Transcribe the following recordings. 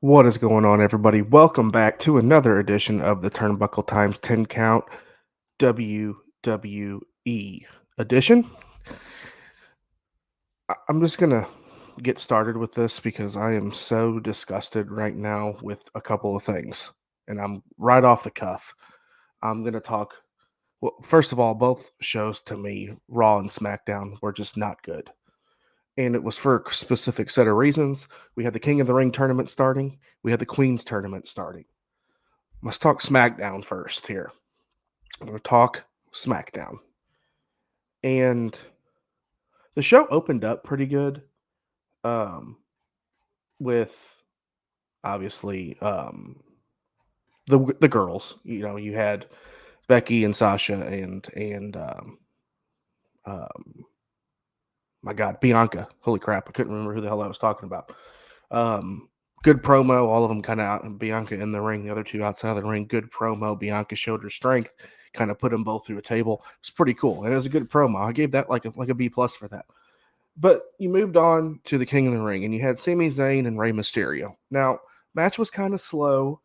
What is going on, everybody? Welcome back to another edition of the Turnbuckle Times 10 Count WWE edition. I'm just going to get started with this because I am so disgusted right now with a couple of things. And I'm right off the cuff. I'm going to talk. Well, first of all, both shows to me, Raw and SmackDown, were just not good. And it was for a specific set of reasons. We had the King of the Ring tournament starting, we had the Queen's tournament starting. Let's talk SmackDown first here. I'm going to talk SmackDown. And the show opened up pretty good um, with obviously the girls. You know, you had Becky and Sasha and um, my God, Bianca. Holy crap, I couldn't remember who the hell I was talking about. Good promo, all of them kind of out. Bianca in the ring, the other two outside the ring. Good promo. Bianca showed her strength, kind of put them both through a table. It's pretty cool, and it was a good promo. I gave that like a B plus for that. But you moved on to the King of the Ring, and you had Sami Zayn and Rey Mysterio. Now, match was kind of slow,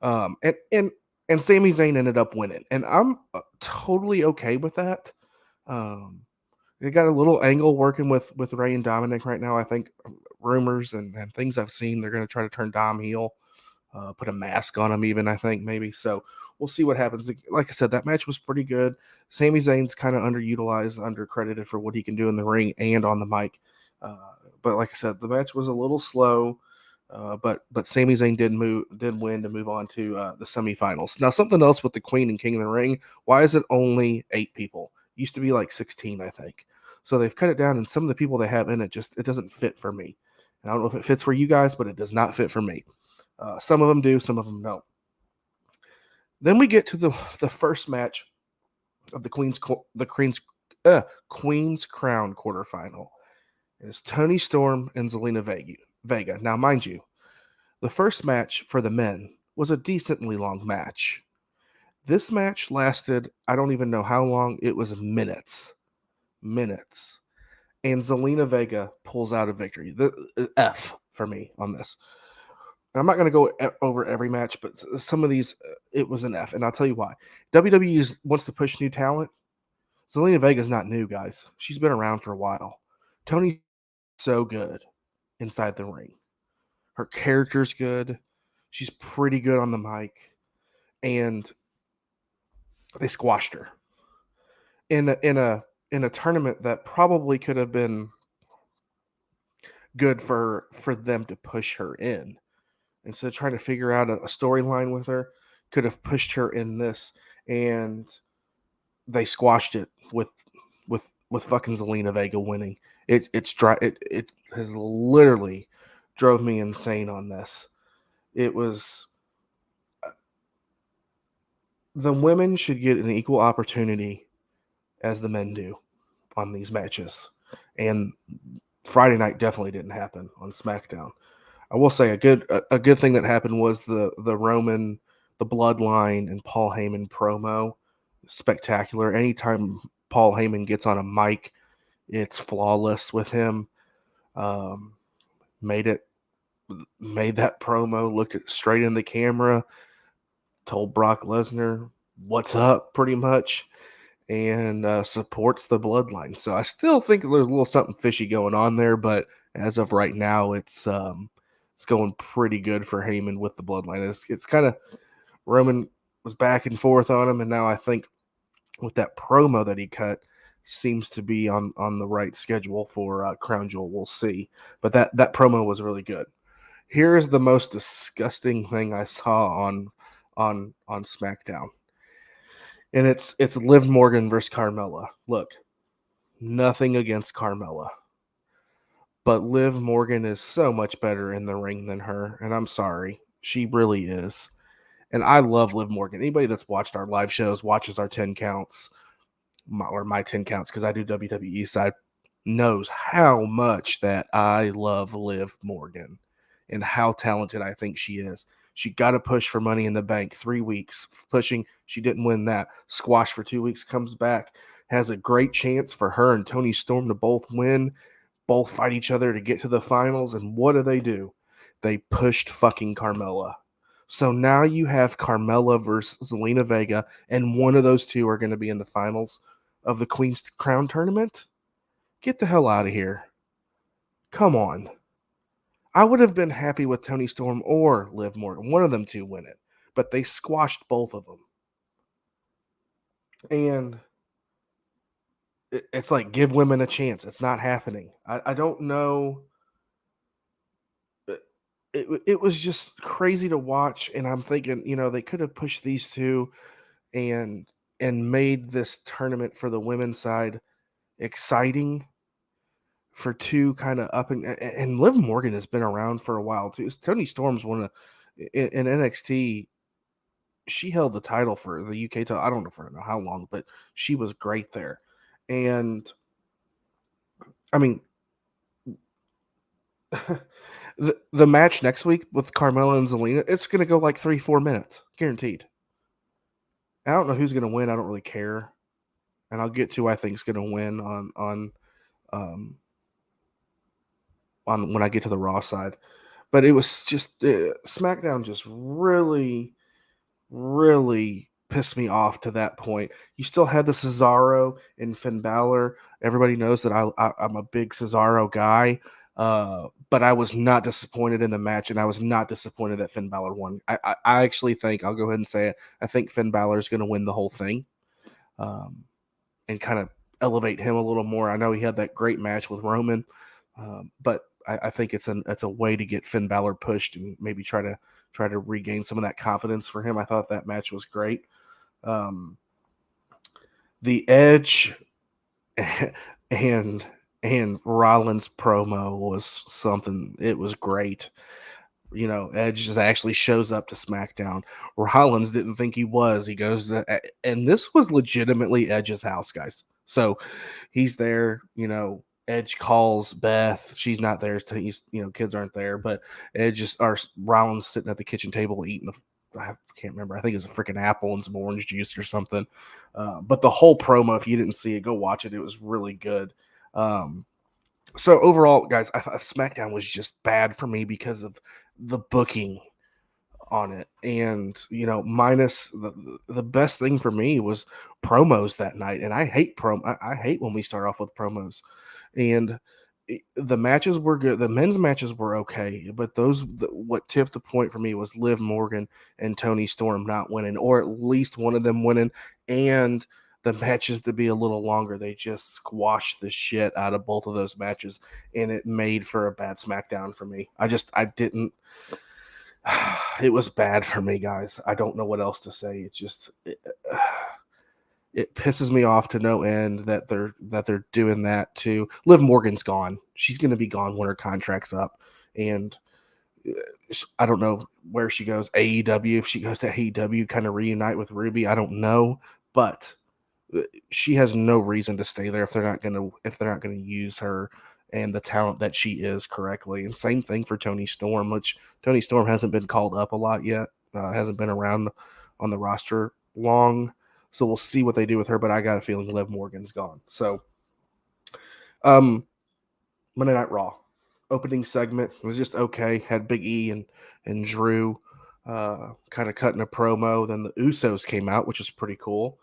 and Sami Zayn ended up winning, and I'm totally okay with that. Um, they got a little angle working with Ray and Dominic right now. I think rumors and things I've seen, they're going to try to turn Dom heel, put a mask on him even, I think, maybe. So we'll see what happens. Like I said, that match was pretty good. Sami Zayn's kind of underutilized, undercredited for what he can do in the ring and on the mic. But like I said, the match was a little slow. But Sami Zayn did win to move on to the semifinals. Now, something else with the Queen and King of the Ring. Why is it only 8 people? Used to be like 16, I think. So they've cut it down, and some of the people they have in it it doesn't fit for me. And I don't know if it fits for you guys, but it does not fit for me. Some of them do, some of them don't. Then we get to the first match of the Queen's Crown quarterfinal. It's Toni Storm and Zelina Vega. Now, mind you, the first match for the men was a decently long match. This match lasted, I don't even know how long. It was minutes. Minutes. And Zelina Vega pulls out a victory. The F for me on this. And I'm not going to go over every match, but some of these, it was an F. And I'll tell you why. WWE wants to push new talent. Zelina Vega's not new, guys. She's been around for a while. Tony's so good inside the ring. Her character's good. She's pretty good on the mic. And they squashed her in a tournament that probably could have been good for them to push her in. Instead of trying to figure out a storyline with her, could have pushed her in this, and they squashed it with fucking Zelina Vega winning. It has literally drove me insane on this. It was the women should get an equal opportunity as the men do on these matches, and Friday night definitely didn't happen on SmackDown. I will say a good thing that happened was the Roman, the Bloodline, and Paul Heyman promo. Spectacular. Anytime Paul Heyman gets on a mic, it's flawless with him. Um, made that promo, looked it straight in the camera, told Brock Lesnar what's up, pretty much, and supports the Bloodline. So I still think there's a little something fishy going on there, but as of right now, it's going pretty good for Heyman with the Bloodline. It's kind of Roman was back and forth on him, and now I think with that promo that he cut seems to be on the right schedule for Crown Jewel. We'll see, but that promo was really good. Here is the most disgusting thing I saw on SmackDown, and it's Liv Morgan versus Carmella. Look, nothing against Carmella, but Liv Morgan is so much better in the ring than her, and I'm sorry, she really is. And I love Liv Morgan. Anybody that's watched our live shows, watches our 10 counts, or my 10 counts, because I do WWE side, knows how much that I love Liv Morgan and how talented I think she is. She got a push for Money in the Bank 3 weeks, pushing. She didn't win that. Squash for 2 weeks, comes back, has a great chance for her and Toni Storm to both win, both fight each other to get to the finals. And what do? they pushed fucking Carmella. So now you have Carmella versus Selena Vega, and one of those two are going to be in the finals of the Queen's Crown tournament. Get the hell out of here. Come on. I would have been happy with Toni Storm or Liv Morgan, one of them two win it, but they squashed both of them. And it's like, give women a chance. It's not happening. I don't know. It was just crazy to watch, and I'm thinking, they could have pushed these two and made this tournament for the women's side exciting for two kind of up and Liv Morgan has been around for a while too. Toni Storm's one of in NXT. She held the title for the UK title. I don't know for how long, but she was great there. And I mean, the match next week with Carmella and Selena, it's going to go like 3-4 minutes, guaranteed. I don't know who's going to win. I don't really care, and I'll get to who I think is going to win um, on when I get to the Raw side. But it was just SmackDown just really, really pissed me off to that point. You still had the Cesaro and Finn Balor. Everybody knows that I'm a big Cesaro guy, but I was not disappointed in the match, and I was not disappointed that Finn Balor won. I actually think, I'll go ahead and say it, I think Finn Balor is going to win the whole thing, and kind of elevate him a little more. I know he had that great match with Roman, but I think it's a way to get Finn Balor pushed and maybe try to regain some of that confidence for him. I thought that match was great. The Edge and Rollins promo was something. It was great. Edge just actually shows up to SmackDown. Rollins didn't think he was. He goes to, and this was legitimately Edge's house, guys. So he's there. Edge calls Beth. She's not there. Kids aren't there, but Rollins sitting at the kitchen table eating I can't remember. I think it was a freaking apple and some orange juice or something. But the whole promo, if you didn't see it, go watch it. It was really good. So overall, guys, I thought SmackDown was just bad for me because of the booking on it, and minus the best thing for me was promos that night. And I hate I hate when we start off with promos. And the matches were good. The men's matches were okay, but what tipped the point for me was Liv Morgan and Toni Storm not winning, or at least one of them winning, and the matches to be a little longer. They just squashed the shit out of both of those matches, and it made for a bad SmackDown for me. I didn't. It was bad for me, guys. I don't know what else to say. It's just it pisses me off to no end that they're doing that too. Liv Morgan's gone. She's going to be gone when her contract's up, and I don't know where she goes. AEW, if she goes to AEW, kind of reunite with Ruby. I don't know, but she has no reason to stay there if they're not going to use her and the talent that she is correctly. And same thing for Toni Storm, which Toni Storm hasn't been called up a lot yet. Hasn't been around on the roster long. So we'll see what they do with her, but I got a feeling Liv Morgan's gone. So Monday Night Raw. Opening segment was just okay. Had Big E and Drew kind of cutting a promo. Then the Usos came out, which was pretty cool.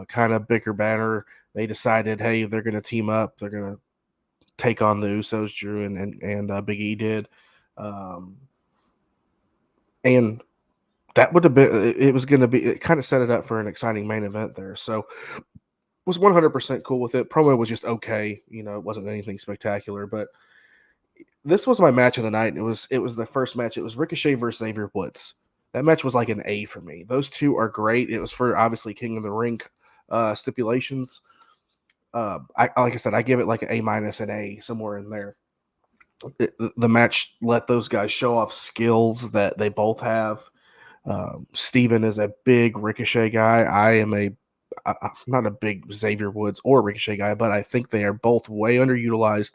Kind of bigger banner. They decided, hey, they're going to team up. They're going to take on the Usos. Drew and Big E did. And that would have been, it was going to be, it kind of set it up for an exciting main event there. So was 100% cool with it. Promo was just okay. It wasn't anything spectacular, but this was my match of the night. It was the first match. It was Ricochet versus Xavier Woods. That match was like an A for me. Those two are great. It was for obviously King of the Ring stipulations. Like I said, I give it like an A minus and A, somewhere in there. The match let those guys show off skills that they both have. Steven is a big Ricochet guy. I'm not a big Xavier Woods or Ricochet guy, but I think they are both way underutilized,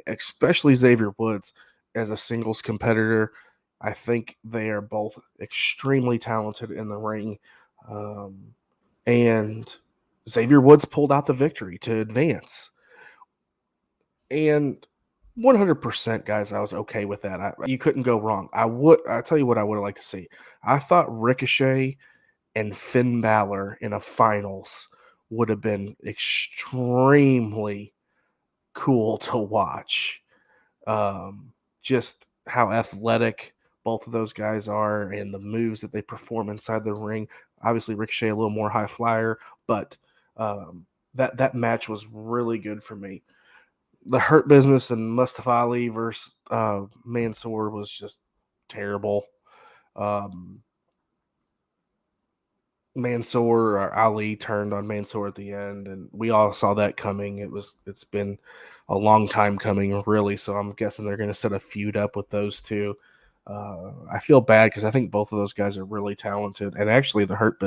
especially Xavier Woods as a singles competitor. I think they are both extremely talented in the ring. And Xavier Woods pulled out the victory to advance. And 100%, guys. I was okay with that. You couldn't go wrong. I tell you what, I would have liked to see. I thought Ricochet and Finn Balor in a finals would have been extremely cool to watch. Just how athletic both of those guys are and the moves that they perform inside the ring. Obviously, Ricochet a little more high flyer, but that match was really good for me. The Hurt Business and Mustafa Ali versus Mansoor was just terrible. Um, Mansoor or Ali turned on Mansoor at the end, and we all saw that coming. It's been a long time coming, really. So I'm guessing they're going to set a feud up with those two. I feel bad because I think both of those guys are really talented, and actually the Hurt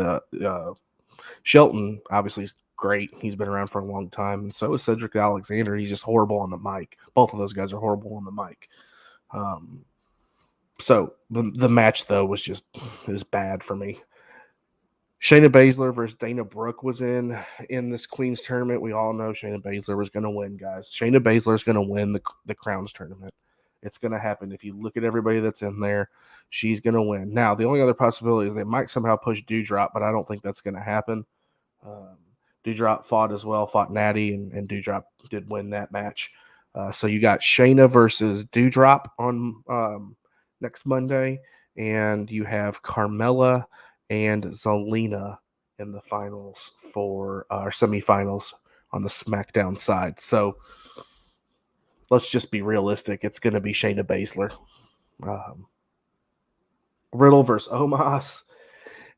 Shelton obviously is great. He's been around for a long time, and so is Cedric Alexander. He's just horrible on the mic. Both of those guys are horrible on the mic. Um, so the match though was bad for me. Shayna Baszler versus Dana Brooke was in this Queens tournament. We all know Shayna Baszler was going to win, guys. Shayna Baszler is going to win the Crowns tournament. It's going to happen. If you look at everybody that's in there, she's going to win. Now, the only other possibility is they might somehow push Doudrop, but I don't think that's going to happen. Um, Doudrop fought Natty, and Doudrop did win that match. So you got Shayna versus Doudrop on next Monday, and you have Carmella and Selena in the finals for our semifinals on the SmackDown side. So let's just be realistic. It's going to be Shayna Baszler. Um, Riddle versus Omos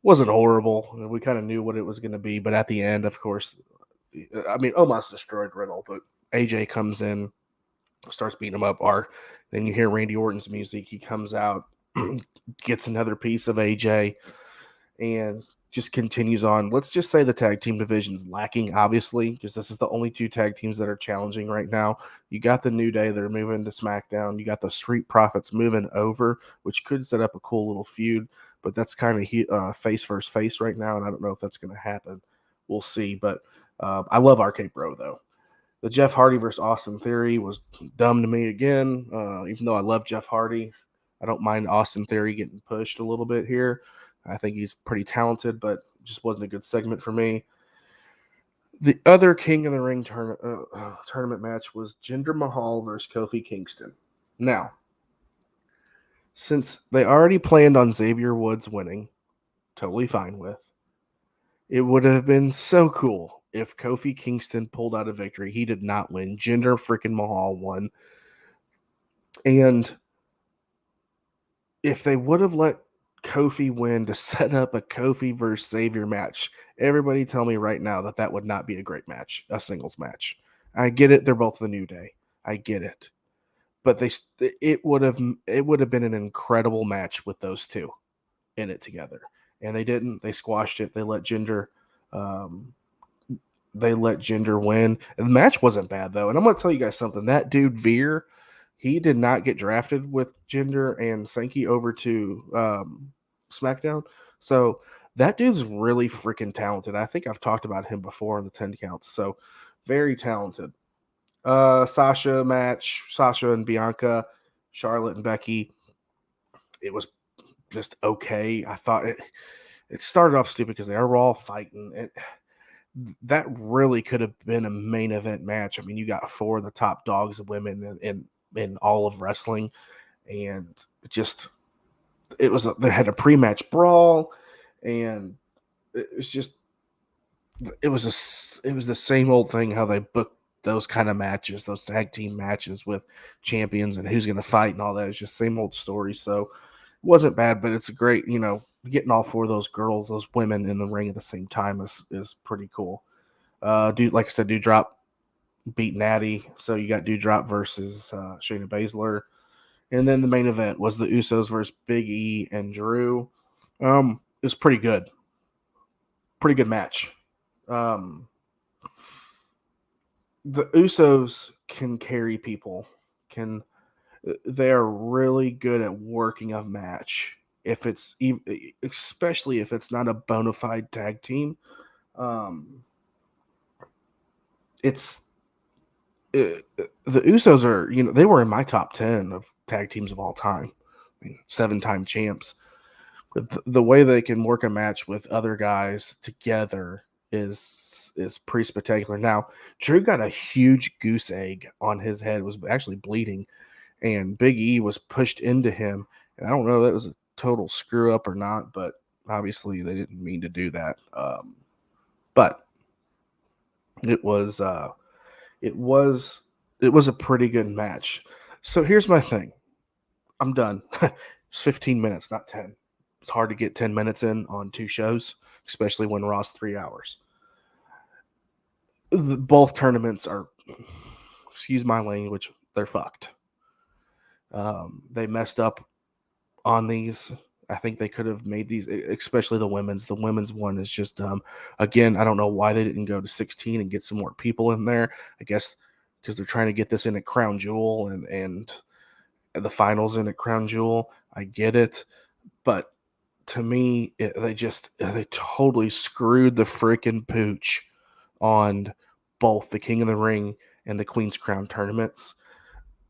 wasn't horrible. We kind of knew what it was going to be, but at the end, of course, I mean, Omos destroyed Riddle, but AJ comes in, starts beating him up. Or then you hear Randy Orton's music. He comes out, gets another piece of AJ, and just continues on. Let's just say the tag team division's lacking, obviously, because this is the only two tag teams that are challenging right now. You got the New Day that are moving to SmackDown. You got the Street Profits moving over, which could set up a cool little feud, but that's kind of face versus face right now, and I don't know if that's going to happen. We'll see, but I love RK Bro, though. The Jeff Hardy versus Austin Theory was dumb to me again, even though I love Jeff Hardy. I don't mind Austin Theory getting pushed a little bit here. I think he's pretty talented, but just wasn't a good segment for me. The other King of the Ring tournament match was Jinder Mahal versus Kofi Kingston. Now, since they already planned on Xavier Woods winning, totally fine with, it would have been so cool if Kofi Kingston pulled out a victory. He did not win. Jinder freaking Mahal won. And if they would have let Kofi win to set up a Kofi versus Xavier match, everybody tell me right now that would not be a great match, a singles match. I get it; they're both the New Day. I get it, but it would have been an incredible match with those two in it together, and they didn't. They squashed it. Um, they let Jinder win. And the match wasn't bad though, and I'm going to tell you guys something. That dude Veer, he did not get drafted with Jinder and Sankey over to SmackDown. So that dude's really freaking talented. I think I've talked about him before in the 10 counts. So very talented. Sasha match, Sasha and Bianca, Charlotte and Becky. It was just okay. I thought it started off stupid because they were all fighting. That really could have been a main event match. I mean, you got four of the top dogs of women in all of wrestling, and they had a pre-match brawl, and it was the same old thing how they booked those kind of matches, those tag team matches with champions and who's going to fight and all that. It's just same old story. So it wasn't bad, but it's a great, getting all four of those girls, those women in the ring at the same time is pretty cool. Like I said, Doudrop beat Natty, so you got Doudrop versus Shayna Baszler, and then the main event was the Usos versus Big E and Drew. It was pretty good match. Um, the Usos can carry people. They are really good at working a match. If it's especially if it's not a bona fide tag team, it's the Usos are, they were in my top 10 of tag teams of all time. I mean, 7-time champs. But the way they can work a match with other guys together is pretty spectacular. Now, Drew got a huge goose egg on his head, was actually bleeding, and Big E was pushed into him. And I don't know if that was a total screw up or not, but obviously they didn't mean to do that. But it was it was it was a pretty good match. So here's my thing. I'm done. It's 15 minutes, not 10. It's hard to get 10 minutes in on two shows, especially when Raw's 3 hours. Both tournaments are, excuse my language, they're fucked. They messed up on these. I think they could have made these, especially the women's. The women's one is just again, I don't know why they didn't go to 16 and get some more people in there. I guess because they're trying to get this in at Crown Jewel and the finals in at Crown Jewel. I get it, but to me, they totally screwed the freaking pooch on both the King of the Ring and the Queen's Crown tournaments.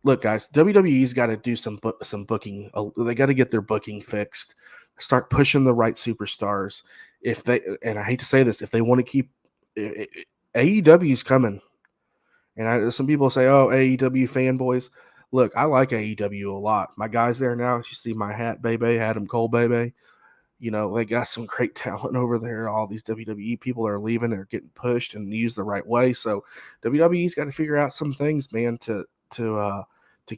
Look, guys, WWE's got to do some booking. They got to get their booking fixed. Start pushing the right superstars. If they, and I hate to say this, if they want to keep AEW's coming, and some people say, "Oh, AEW fanboys." Look, I like AEW a lot. My guy's there now. You see my hat, baby, Adam Cole, baby. They got some great talent over there. All these WWE people are leaving and are getting pushed and used the right way. So WWE's got to figure out some things, man, to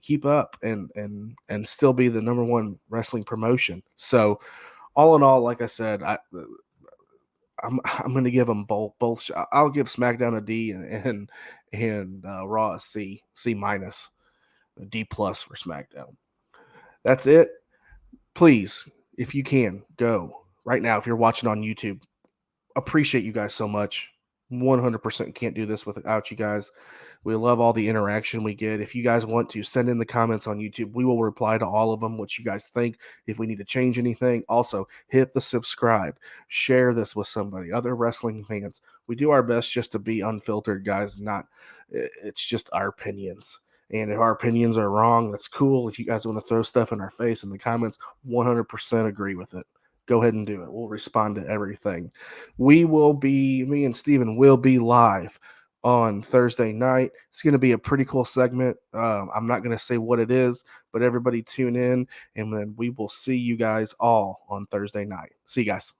keep up and still be the number one wrestling promotion. So all in all, like I said, I'm going to give them both. I'll give SmackDown a D and Raw a C minus, a D plus for SmackDown. That's it. Please, if you can, go right now. If you're watching on YouTube, appreciate you guys so much. 100% can't do this without you guys. We love all the interaction we get. If you guys want to send in the comments on YouTube, we will reply to all of them, what you guys think, if we need to change anything. Also, hit the subscribe, share this with somebody, other wrestling fans. We do our best just to be unfiltered, guys. It's just our opinions. And if our opinions are wrong, that's cool. If you guys want to throw stuff in our face in the comments, 100% agree with it. Go ahead and do it. We'll respond to everything. Me and Steven will be live on Thursday night. It's going to be a pretty cool segment. I'm not going to say what it is, but everybody tune in, and then we will see you guys all on Thursday night. See you guys.